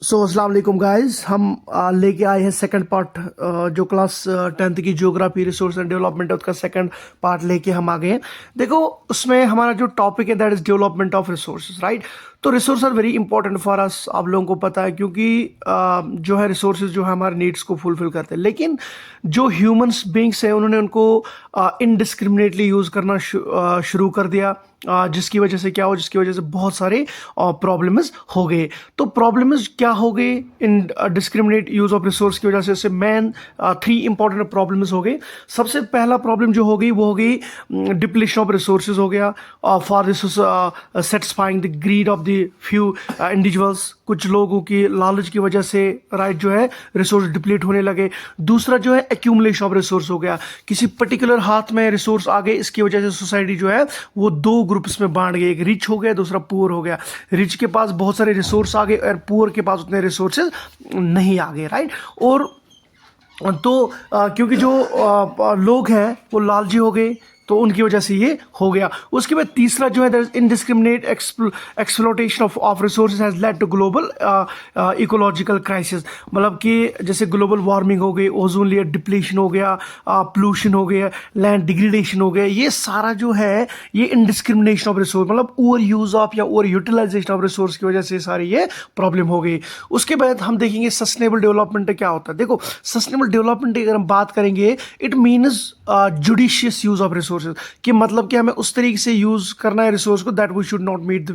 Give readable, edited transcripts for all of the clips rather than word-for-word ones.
सो अस्सलाम वालेकुम गाइस, हम लेके आए हैं सेकंड पार्ट। जो क्लास 10th की ज्योग्राफी रिसोर्स एंड डेवलपमेंट है उसका सेकंड पार्ट लेके हम आ गए हैं। देखो, उसमें हमारा जो टॉपिक है that is development of resources, right. तो resource are very important for us, आप लोगों को पता है, क्योंकि जो है रिसोर्सेज जो है हमारे नीड्स को फुलफिल करते हैं। लेकिन जो ह्यूमंस बींग्स हैं उन्होंने उनको इनडिस्क्रिमिनेटली यूज़ करना शुरू कर दिया, जिसकी वजह से क्या हो, जिसकी वजह से बहुत सारे प्रॉब्लम्स हो गए। तो प्रॉब्लम्स क्या हो गए इन डिस्क्रिमिनेट यूज ऑफ रिसोर्स की वजह से मेन 3 इंपॉर्टेंट प्रॉब्लम्स हो गए। सबसे पहला प्रॉब्लम जो हो गई वो हो गई डिप्लीशन ऑफ रिसोर्सेज हो गया, for this satisfying the greed of the few individuals. कुछ लोगों की लालच की वजह से राइट जो है रिसोर्स डिप्लीट होने लगे। दूसरा जो है एक्यूमुलेशन ऑफ रिसोर्स हो गया, किसी पर्टिकुलर हाथ में रिसोर्स आ गए, इसकी वजह से सोसाइटी जो है वो 2 ग्रुप्स में बांट गई, एक रिच हो गया, दूसरा पुअर हो गया। रिच के पास बहुत सारे रिसोर्स आ गए और पुअर के पास उतने रिसोर्सेज नहीं आ गए, राइट। और तो क्योंकि जो लोग हैं वो लालची हो गए तो उनकी वजह से ये हो गया। उसके बाद तीसरा जो है indiscriminate exploitation of resources has led to global ecological crisis. मतलब कि जैसे ग्लोबल वार्मिंग हो गई, ओजोन लेयर डिप्लीशन हो गया, पोल्यूशन हो गया, लैंड डिग्रेडेशन हो गया, ये सारा जो है ये इनडिस्क्रिमिनेशन ऑफ रिसोर्स, मतलब ओवर यूज ऑफ या ओवर यूटिलाइजेशन ऑफ रिसोर्स की वजह से सारी ये प्रॉब्लम हो गई। उसके बाद हम देखेंगे सस्टेनेबल डेवलपमेंट क्या होता है। देखो, सस्टेनेबल डेवलपमेंट की अगर हम बात करेंगे, it means judicious use of resources, कि मतलब कि हमें उस तरीके से यूज करना है रिसोर्स को that we should not meet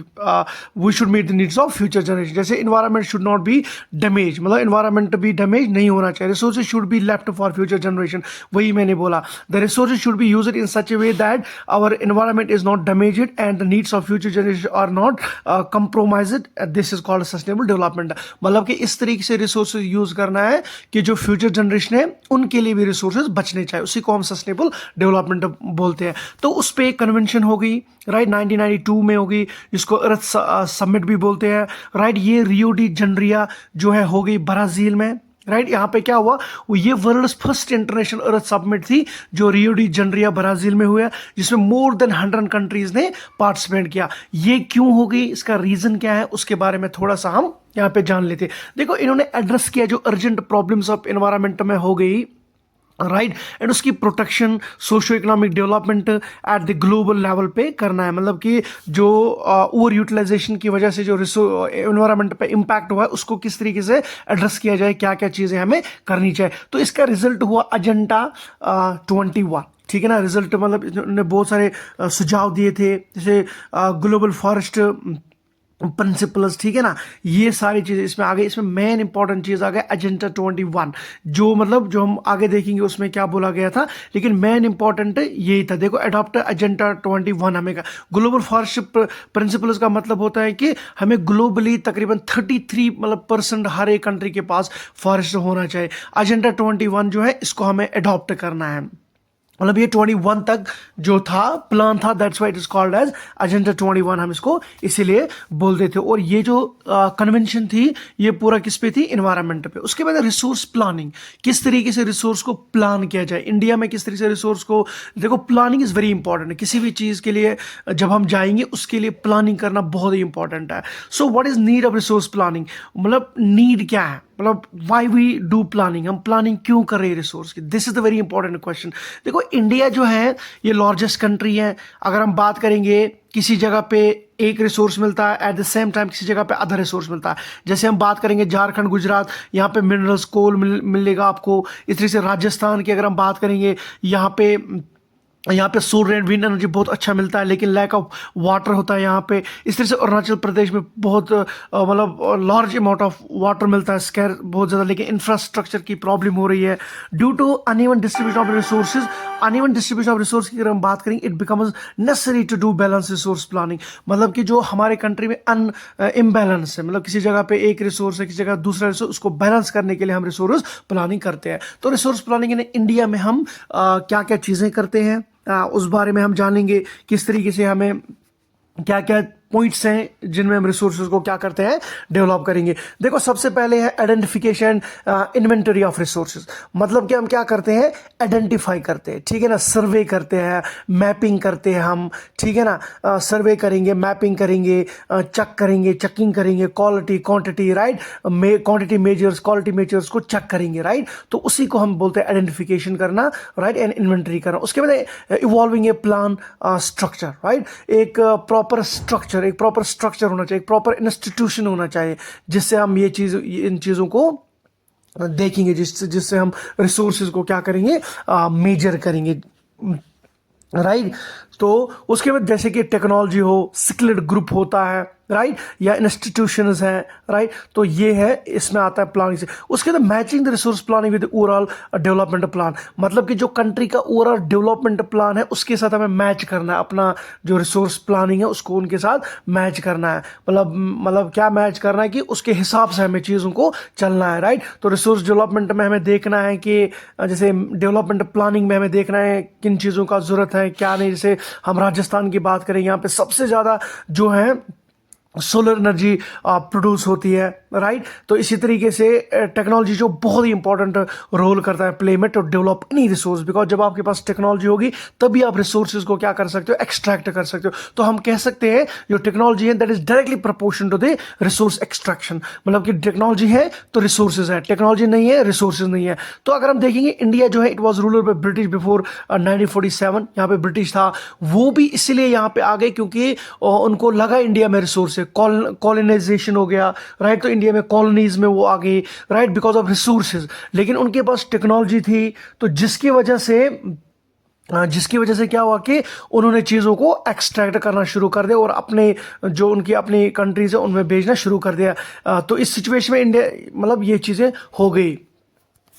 we should meet the needs of future generation. जैसे environment should not be damage, मतलब इन्वायरमेंट भी डैमेज नहीं होना चाहिए। Resources should be left for future generation, वही मैंने बोला। The resources should be used in such a way that our environment is not damaged and the needs of future generation are not compromised. This is called sustainable development. मतलब कि इस तरीके से resources use करना है कि जो future generation है उनके लिए भी रिसोर्सेज बचने चाहिए, उसी को हम सस्टेनेबल डेवलपमेंट बोलते हैं। तो उस पे एक कन्वेंशन हो गई, राइट, 1992 में होगी, जिसको अर्थ समिट भी बोलते हैं, राइट। ये रियो डी जनरिया जो है हो गई ब्राजील में, राइट। यहाँ पे क्या हुआ, वो ये वर्ल्ड फर्स्ट इंटरनेशनल अर्थ समिट थी जो रियो डी जनरिया ब्राजील में हुआ, जिसमें मोर देन 100 कंट्रीज ने पार्टिसिपेट किया। ये क्यों हो गई, इसका रीजन क्या है, उसके बारे में थोड़ा सा हम यहाँ पे जान लेते। देखो, इन्होंने एड्रेस किया जो अर्जेंट प्रॉब्लम्स ऑफ एनवायरमेंट में हो गई, राइट, एंड उसकी protection socio economic development at the global level पे करना है। मतलब कि जो ओवर यूटिलाइजेशन की वजह से जो एनवायरनमेंट पे इम्पैक्ट हुआ है उसको किस तरीके से एड्रेस किया जाए, क्या क्या चीज़ें हमें करनी चाहिए। तो इसका रिजल्ट हुआ एजेंडा 21, ठीक है ना। रिजल्ट मतलब इन्होंने बहुत सारे सुझाव दिए थे, जैसे ग्लोबल फॉरेस्ट प्रिंसिपल्स, ठीक है ना। ये सारी चीज़ें इसमें आ गई। इसमें मेन इंपॉर्टेंट चीज़ आ गया एजेंडा 21, जो मतलब जो हम आगे देखेंगे उसमें क्या बोला गया था, लेकिन मेन इंपॉर्टेंट यही था। देखो, अडॉप्ट एजेंडा 21 हमें ग्लोबल फॉरेस्ट प्रिंसिपल्स का मतलब होता है कि हमें ग्लोबली तकरीबन 33 मतलब % हर एक कंट्री के पास फॉरेस्ट होना चाहिए। एजेंडा 21 जो है इसको हमें अडॉप्ट करना है। मतलब ये 21 तक जो था प्लान था, that's why it is called as agenda 21, हम इसको इसीलिए बोलते थे। और ये जो कन्वेंशन थी ये पूरा किस पे थी, इन्वायरमेंट पे। उसके बाद रिसोर्स प्लानिंग, किस तरीके से रिसोर्स को प्लान किया जाए इंडिया में, किस तरीके से रिसोर्स को, देखो प्लानिंग इज वेरी इंपॉर्टेंट है। किसी भी चीज़ के लिए जब हम जाएंगे उसके लिए प्लानिंग करना बहुत ही इंपॉर्टेंट है। So what is need of resource planning, मतलब नीड क्या है, मतलब वाई वी डू प्लानिंग, हम प्लानिंग क्यों कर रहे हैं रिसोर्स की। This is the very important question. देखो, इंडिया जो है ये लार्जेस्ट कंट्री है। अगर हम बात करेंगे किसी जगह पे एक रिसोर्स मिलता है, एट द सेम टाइम किसी जगह पे अदर रिसोर्स मिलता है। जैसे हम बात करेंगे झारखंड, गुजरात, यहाँ पे मिनरल्स कोल मिलेगा आपको। इस तरह से राजस्थान की अगर हम बात करेंगे, यहाँ पे सोलर एंड विंड एनर्जी बहुत अच्छा मिलता है, लेकिन लैक ऑफ वाटर होता है यहाँ पे। इस तरह से अरुणाचल प्रदेश में बहुत मतलब लार्ज अमाउंट ऑफ वाटर मिलता है, स्कैर बहुत ज़्यादा, लेकिन इंफ्रास्ट्रक्चर की प्रॉब्लम हो रही है due to uneven distribution of resources. Uneven distribution of resource की अगर हम बात करेंगे, it becomes necessary to do balance resource planning. मतलब कि जो हमारे कंट्री में इम्बैलेंस है, मतलब किसी जगह पे एक रिसोर्स है, किसी जगह दूसरा रिसोर्स, उसको बैलेंस करने के लिए हम रिसोर्स प्लानिंग करते हैं। तो रिसोर्स प्लानिंग इन इंडिया में हम क्या क्या चीज़ें करते हैं उस बारे में हम जानेंगे, किस तरीके से हमें क्या क्या पॉइंट्स हैं जिनमें हम रिसोर्सेज को क्या करते हैं, डेवलप करेंगे। देखो सबसे पहले है आइडेंटिफिकेशन, इन्वेंटरी ऑफ रिसोर्सेज। मतलब कि हम क्या करते हैं, आइडेंटिफाई करते हैं, ठीक है ना, सर्वे करते हैं, मैपिंग करते हैं हम, ठीक है ना, सर्वे करेंगे, मैपिंग करेंगे, चेक करेंगे, चेकिंग करेंगे, quality quantity, right, quantity measures, quality measures को चेक करेंगे, राइट। तो उसी को हम बोलते हैं आइडेंटिफिकेशन करना, राइट, एंड इन्वेंटरी करना। उसके बाद इवॉल्विंग ए प्लान स्ट्रक्चर, राइट, एक प्रॉपर स्ट्रक्चर, एक प्रॉपर स्ट्रक्चर होना चाहिए, एक प्रॉपर इंस्टीट्यूशन होना चाहिए, जिससे हम इन चीज़ों को देखेंगे, जिससे हम रिसोर्सेज को क्या करेंगे, मेजर करेंगे, राइट। तो उसके बाद जैसे कि टेक्नोलॉजी हो, स्किल्ड ग्रुप होता है, राइट, या इंस्टीट्यूशंस हैं, राइट। तो ये है, इसमें आता है प्लानिंग से। उसके बाद matching the resource planning with overall development plan. मतलब कि जो कंट्री का ओवरऑल डेवलपमेंट प्लान है उसके साथ हमें मैच करना है, अपना जो रिसोर्स प्लानिंग है उसको उनके साथ मैच करना है। मतलब क्या मैच करना है कि उसके हिसाब से हमें चीज़ों को चलना है, राइट। तो रिसोर्स डेवलपमेंट में हमें देखना है कि जैसे डेवलपमेंट प्लानिंग में हमें देखना है किन चीज़ों का ज़रूरत है, क्या नहीं। जैसे हम राजस्थान की बात करें, यहाँ पे सबसे ज़्यादा जो है सोलर एनर्जी प्रोड्यूस होती है, राइट। तो इसी तरीके से टेक्नोलॉजी जो बहुत ही इंपॉर्टेंट रोल करता है प्ले में to develop any resource, because जब आपके पास टेक्नोलॉजी होगी तभी आप रिसोर्सेज को क्या कर सकते हो, एक्सट्रैक्ट कर सकते हो। तो हम कह सकते हैं जो टेक्नोलॉजी है that is directly proportion to the resource extraction. मतलब कि टेक्नोलॉजी है तो रिसोर्सेज है, टेक्नोलॉजी नहीं है, रिसोर्सेज नहीं है। तो अगर हम देखेंगे इंडिया जो है it was ruler by British before 1947, यहाँ पे ब्रिटिश था, वो भी इसीलिए यहाँ पे आ गए क्योंकि उनको लगा इंडिया में रिसोर्स है, कॉलोनाइजेशन हो गया, राइट। तो इंडिया में कॉलोनीज में वो आ गए, राइट, बिकॉज ऑफ रिसोर्सेज। लेकिन उनके पास टेक्नोलॉजी थी, तो जिसकी वजह से क्या हुआ कि उन्होंने चीज़ों को एक्सट्रैक्ट करना शुरू कर दिया और अपने जो उनकी अपनी कंट्रीज है उनमें भेजना शुरू कर दिया। तो इस सिचुएशन में इंडिया मतलब ये चीज़ें हो गई,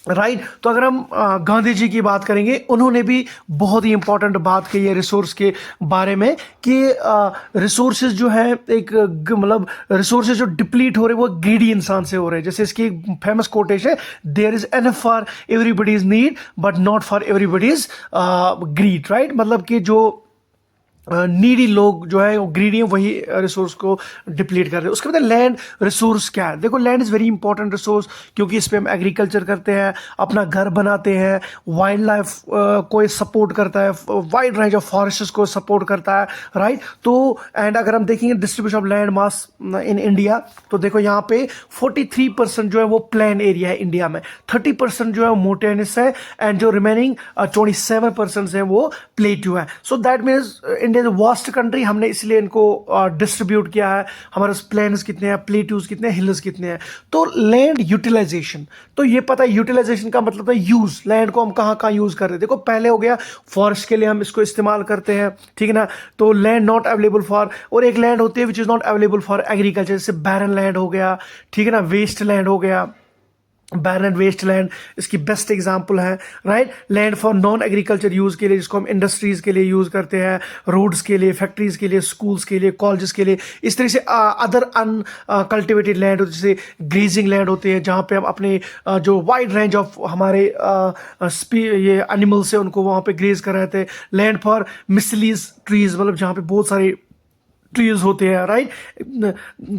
राइट। तो अगर हम गांधी जी की बात करेंगे, उन्होंने भी बहुत ही इंपॉर्टेंट बात कही है रिसोर्स के बारे में कि रिसोर्सेज जो है एक मतलब रिसोर्सेज जो डिप्लीट हो रहे हैं वो ग्रीडी इंसान से हो रहे हैं। जैसे इसकी एक फेमस कोटेशन है, there is enough for everybody's need but not for everybody's greed, right. मतलब कि जो नीडी लोग जो है वो ग्रीडी है, वही रिसोर्स को डिप्लीट कर रहे हैं। उसके बाद लैंड रिसोर्स क्या है, देखो land is very important resource, क्योंकि इस पे हम एग्रीकल्चर करते हैं, अपना घर बनाते हैं, वाइल्ड लाइफ को सपोर्ट करता है, वाइड रेंज ऑफ फॉरेस्ट को सपोर्ट करता है, राइट। तो एंड अगर हम देखेंगे distribution of land mass in India, तो देखो यहाँ पे 43% जो है वो प्लेन एरिया है इंडिया में, 30% जो है वो माउंटेनस है, एंड जो रिमेनिंग 27% है वो प्लेट्यू है। So that means India vast country, हमने इसलिए इनको डिस्ट्रीब्यूट किया है। हमारे प्लेन्स कितने हैं, प्लेट्यूज कितने हैं, हिल्स कितने हैं। तो लैंड यूटिलाइजेशन, तो ये पता है यूटिलाइजेशन का मतलब है यूज, लैंड को हम कहाँ कहाँ यूज कर रहे हैं। देखो पहले हो गया फॉरेस्ट के लिए हम इसको इस्तेमाल करते हैं, ठीक है ना। तो लैंड नॉट अवेलेबल फॉर, और एक लैंड होती है which is not available for agriculture, जैसे बैरन लैंड हो गया, ठीक है ना, वेस्ट लैंड हो गया। बैरन एंड वेस्ट लैंड इसकी बेस्ट एग्जांपल है, right. Land for non agriculture use के लिए, जिसको हम इंडस्ट्रीज के लिए यूज करते हैं, रोड्स के लिए, फैक्ट्रीज के लिए, स्कूल्स के लिए, कॉलेजेस के लिए। इस तरह से अदर अनकल्टिवेटेड लैंड होती है, जैसे ग्रेजिंग लैंड होते हैं, जहाँ पे हम अपने जो वाइड रेंज ऑफ हमारे ये एनिमल्स है उनको वहाँ पे ग्रेज कर रहे थे। लैंड फॉर मिसलीज ट्रीज, मतलब जहाँ पे बहुत सारे ट्रीज होते हैं, राइट।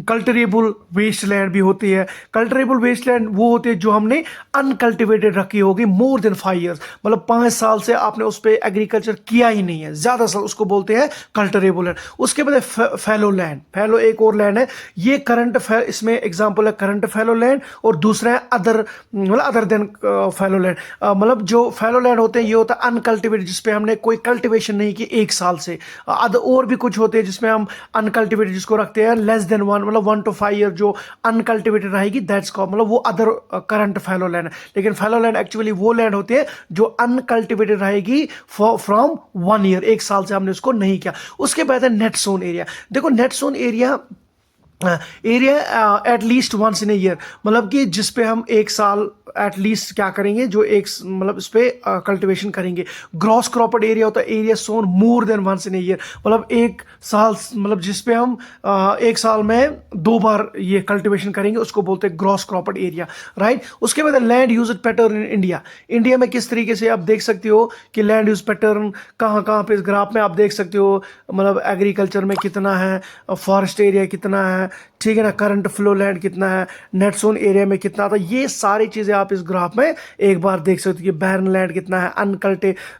कल्टरेबल वेस्ट लैंड भी होती है। कल्टरेबल वेस्ट लैंड वो होते हैं जो हमने अनकल्टिवेटेड रखी होगी मोर देन 5 years, मतलब 5 साल से आपने उस पर एग्रीकल्चर किया ही नहीं है, ज्यादा साल, उसको बोलते हैं कल्टरेबल लैंड। उसके बाद फैलो लैंड, फैलो एक और लैंड है, ये करंट, इसमें एग्जाम्पल है करंट फैलो लैंड, और दूसरा है अदर, मतलब अदर देन फैलो लैंड। मतलब जो फैलो लैंड होते हैं ये होता है अनकल्टिवेटेड, जिसपे हमने कोई कल्टिवेशन नहीं की 1 साल से। और भी कुछ होते हैं जिसमें हम अनकल्टिवेटेड जिसको रखते हैं लेस देन 1, मतलब 1 to 5 year जो अनकल्टिवेटेड रहेगी, दैट्स कॉल्ड, मतलब वो अदर करंट फैलो लैंड है। लेकिन फैलो लैंड एक्चुअली वो लैंड होती है जो अनकल्टिवेटेड रहेगी फ्रॉम 1 year, 1 साल से हमने उसको नहीं किया। उसके बाद है नेट सोन एरिया। देखो net sown area area at least once in a year, मतलब कि जिस पे हम एक साल एट लीस्ट क्या करेंगे, जो एक मतलब इस पे कल्टीवेशन करेंगे। ग्रॉस क्रॉपड एरिया होता है area sown more than once in a year, मतलब एक साल, मतलब जिस पे हम एक साल में 2 बार ये कल्टीवेशन करेंगे उसको बोलते हैं ग्रॉस क्रॉपड एरिया, राइट। उसके बाद land use pattern in India. India में किस तरीके से आप देख सकते हो कि लैंड यूज पैटर्न कहाँ कहाँ पे इस ग्राफ में आप देख सकते हो, मतलब एग्रीकल्चर में कितना है, फॉरेस्ट एरिया कितना है, ठीक है ना, करंट फ्लो लैंड कितना है, नेट सोन एरिया में कितना था, ये सारी चीजें आप इस ग्राफ में एक बार देख सकते हो कि बैरन लैंड कितना है,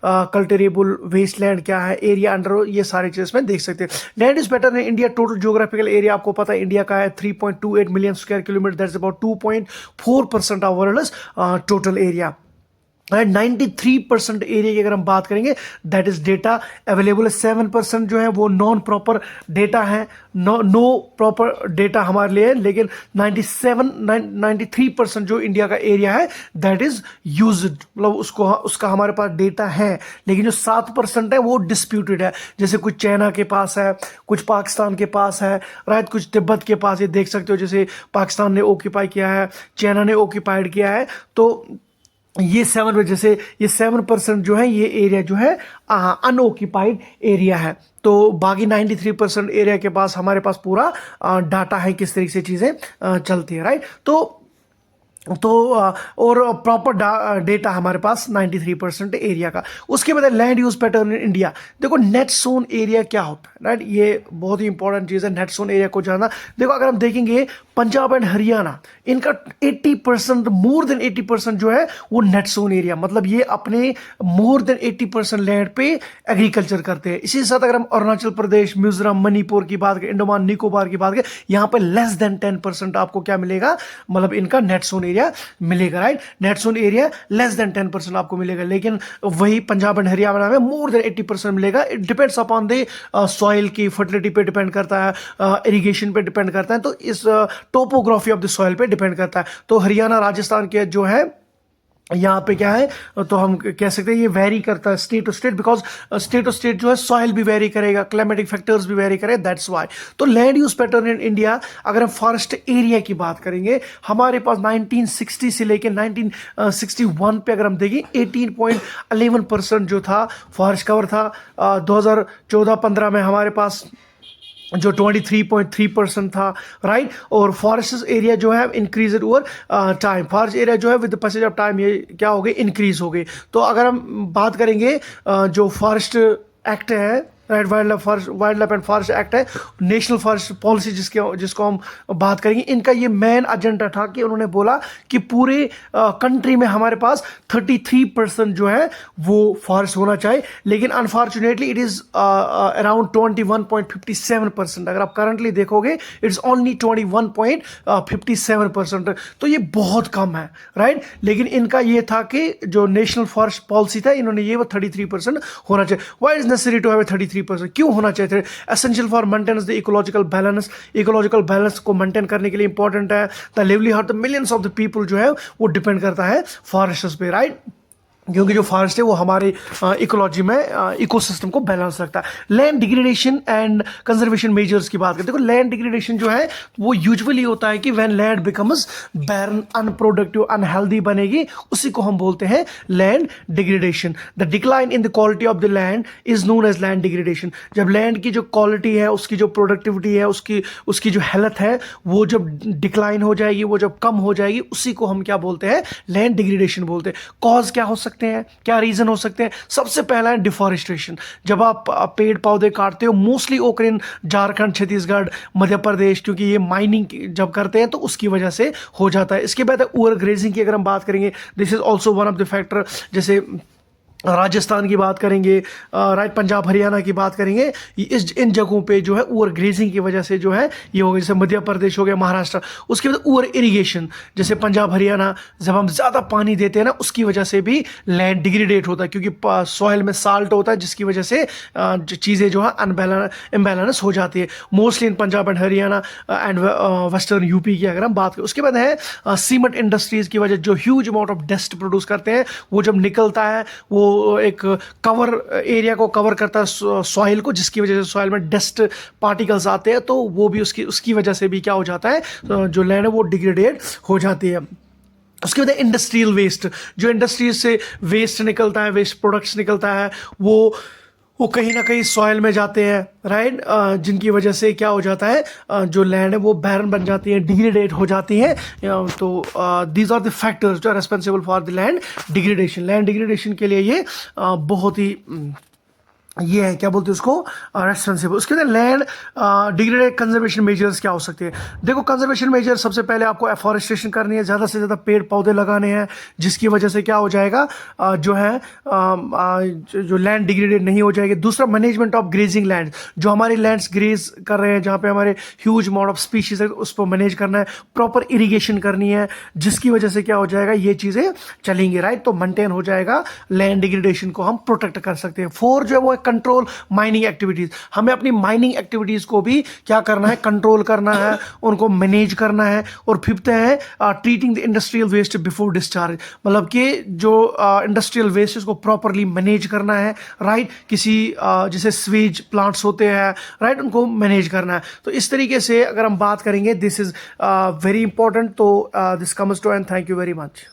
कल्टिवेबल वेस्ट लैंड क्या है, एरिया अंडर, ये सारी चीजें इसमें देख सकते हैं। लैंड इज बेटर है इंडिया। टोटल ज्योग्राफिकल एरिया आपको पता है इंडिया का है 3.28 million square kilometre, that's about 2.4% of world total area. 93% area की अगर हम बात करेंगे दैट इज डेटा अवेलेबल है। 7% जो है वो नॉन प्रॉपर डेटा है, नो प्रॉपर डेटा हमारे लिए है, लेकिन 93% जो इंडिया का एरिया है दैट इज यूज्ड, मतलब उसका हमारे पास डेटा है। लेकिन जो 7% है वो डिस्प्यूटेड है, जैसे कुछ चाइना के पास है, कुछ पाकिस्तान के पास है, राइट, कुछ तिब्बत के पास, ये देख सकते हो, जैसे पाकिस्तान ने ऑक्यूपाई किया है, चाइना ने ऑक्यूपाइड किया है। तो ये 7% जो है ये एरिया जो है अनऑक्यूपाइड एरिया है। तो बाकी 93% एरिया के पास हमारे पास पूरा डाटा है किस तरीके से चीज़ें चलती है, राइट। और प्रॉपर डेटा हमारे पास 93% एरिया का। उसके बाद land use pattern in India. देखो नेट सोन एरिया क्या होता है, राइट, ये बहुत ही इंपॉर्टेंट चीज़ है नेट सोन एरिया को जानना। देखो अगर हम देखेंगे पंजाब एंड हरियाणा, इनका 80%, मोर देन 80% जो है वो नेट सोन एरिया, मतलब ये अपने मोर देन 80% लैंड पे एग्रीकल्चर करते हैं। इसी के साथ अगर हम अरुणाचल प्रदेश, मिजोरम, मणिपुर की बात करें, अंडमान निकोबार की बात करें, यहाँ पे लेस देन 10% आपको क्या मिलेगा, मतलब इनका नेट सोन एरिया मिलेगा, right. Net zone area less than 10% आपको मिलेगा, लेकिन वही पंजाब एंड हरियाणा में मोर देन 80% मिलेगा। It depends upon the soil की फर्टिलिटी पे डिपेंड करता है, इरिगेशन पे डिपेंड करता है, तो इस टोपोग्राफी ऑफ द सॉइल पे डिपेंड करता है। तो हरियाणा राजस्थान के जो है यहाँ पे क्या है, तो हम कह सकते हैं ये वेरी करता है state to state, because state to state जो है सॉइल भी वेरी करेगा, क्लाइमेटिक फैक्टर्स भी वेरी करेगा, दैट्स वाई। तो land use pattern in India, अगर हम फॉरेस्ट एरिया की बात करेंगे, हमारे पास 1960 से लेकर 1961 पे अगर हम देखें 18.11% जो था फॉरेस्ट कवर था। 2014-15 में हमारे पास जो 23.3% था, राइट। और फॉरेस्ट एरिया जो है increase over time, forest area जो है with the passage of time ये क्या हो गई, इंक्रीज हो गई। तो अगर हम बात करेंगे जो फॉरेस्ट एक्ट है, right, wild life and forest act है, नेशनल फॉरेस्ट पॉलिसी जिसको हम बात करेंगे, इनका ये मेन एजेंडा था कि उन्होंने बोला कि पूरे कंट्री में हमारे पास 33% जो है वो फॉरेस्ट होना चाहिए, लेकिन अनफॉर्चुनेटली इट इज अराउंड 21.57%। अगर आप करंटली देखोगे इट्स ओनली 21.57%, तो ये बहुत कम है, राइट। लेकिन इनका ये था कि जो नेशनल फॉरेस्ट पॉलिसी था, इन्होंने ये वो 33% होना चाहिए। Why is necessary to have 33%? क्यों होना चाहिए? Essential for maintenance the ecological balance, ecological balance को मेंटेन करने के लिए इंपॉर्टेंट है। The livelihood the millions of the people जो है वो डिपेंड करता है फॉरेस्ट पे, राइट, क्योंकि जो फॉरेस्ट है वो हमारे इकोलॉजी में इकोसिस्टम को बैलेंस रखता है। Land degradation and conservation measures की बात करते हैं। देखो लैंड डिग्रेडेशन जो है वो यूजुअली होता है कि when land becomes barren, unproductive, unhealthy बनेगी, उसी को हम बोलते हैं land degradation. The decline in the quality of the land is known as land degradation. जब लैंड की जो क्वालिटी है, उसकी जो प्रोडक्टिविटी है, उसकी जो हेल्थ है, वो जब डिक्लाइन हो जाएगी, वो जब कम हो जाएगी, उसी को हम क्या बोलते हैं, लैंड डिग्रेडेशन बोलते हैं। कॉज क्या हो सकते हैं, क्या रीजन हो सकते हैं? सबसे पहला है डिफॉरेस्टेशन। जब आप पेड़ पौधे काटते हो, मोस्टली ओकर इन झारखंड, छत्तीसगढ़, मध्य प्रदेश, क्योंकि ये माइनिंग जब करते हैं तो उसकी वजह से हो जाता है। इसके बाद ओवर ग्रेजिंग की अगर हम बात करेंगे, this is also one of the factor. जैसे राजस्थान की बात करेंगे, राइट, पंजाब हरियाणा की बात करेंगे, इन जगहों पे जो है ओवर ग्रेजिंग की वजह से जो है ये हो गया। जैसे मध्य प्रदेश हो गया, महाराष्ट्र। उसके बाद ओवर इरिगेशन, जैसे पंजाब हरियाणा, जब हम ज़्यादा पानी देते हैं ना, उसकी वजह से भी लैंड डिग्रेडेट होता है, क्योंकि सॉइल में साल्ट होता है, जिसकी वजह से चीज़ें जो है इम्बैलेंस हो जाती है, mostly in Punjab and Haryana and western UP की अगर हम बात करें। उसके बाद है सीमेंट इंडस्ट्रीज़ की वजह, जो huge amount of dust produce करते हैं, वो जब निकलता है वो वो एक कवर एरिया को कवर करता है सॉइल को, जिसकी वजह से सॉइल में डस्ट पार्टिकल्स आते हैं, तो वो भी उसकी वजह से भी क्या हो जाता है, जो लैंड है वो डिग्रेडेड हो जाती है। उसके बाद इंडस्ट्रियल वेस्ट, जो इंडस्ट्रीज से वेस्ट निकलता है, वेस्ट प्रोडक्ट्स निकलता है, वो कहीं ना कहीं सॉइल में जाते हैं, राइट, जिनकी वजह से क्या हो जाता है, जो लैंड है वो बैरन बन जाती है, डिग्रेडेट हो जाती है। तो दीज आर द फैक्टर्स जो are responsible for the land degradation. Land degradation के लिए ये बहुत ही ये है, क्या बोलते हैं उसको, रेस्पॉन्सिबल। उसके बाद लैंड डिग्रेडेड कंजर्वेशन मेजर्स क्या हो सकते हैं। देखो कंजर्वेशन मेजर, सबसे पहले आपको एफॉरेस्टेशन करनी है, ज़्यादा से ज़्यादा पेड़ पौधे लगाने हैं, जिसकी वजह से क्या हो जाएगा, जो है जो लैंड डिग्रेडेड नहीं हो जाएगी। दूसरा मैनेजमेंट ऑफ ग्रेजिंग लैंड, जो हमारे लैंड्स ग्रेज कर रहे हैं, जहाँ पे हमारे ह्यूज अमाउंट ऑफ स्पीशीज है, उसको मैनेज करना है, प्रॉपर इरीगेशन करनी है, जिसकी वजह से क्या हो जाएगा, ये चीज़ें चलेंगी, राइट, तो मेंटेन हो जाएगा, लैंड डिग्रेडेशन को हम प्रोटेक्ट कर सकते हैं। 4 जो है वो कंट्रोल माइनिंग एक्टिविटीज, हमें अपनी माइनिंग एक्टिविटीज को भी क्या करना है, कंट्रोल करना है, उनको मैनेज करना है। और 5th है treating the industrial waste before discharge, मतलब कि जो इंडस्ट्रियल वेस्ट इसको प्रॉपरली मैनेज करना है, राइट, किसी जैसे स्वीज प्लांट्स होते हैं, राइट, उनको मैनेज करना है। तो इस तरीके से अगर हम बात करेंगे, दिस इज वेरी इंपॉर्टेंट। तो this comes to end thank you very much.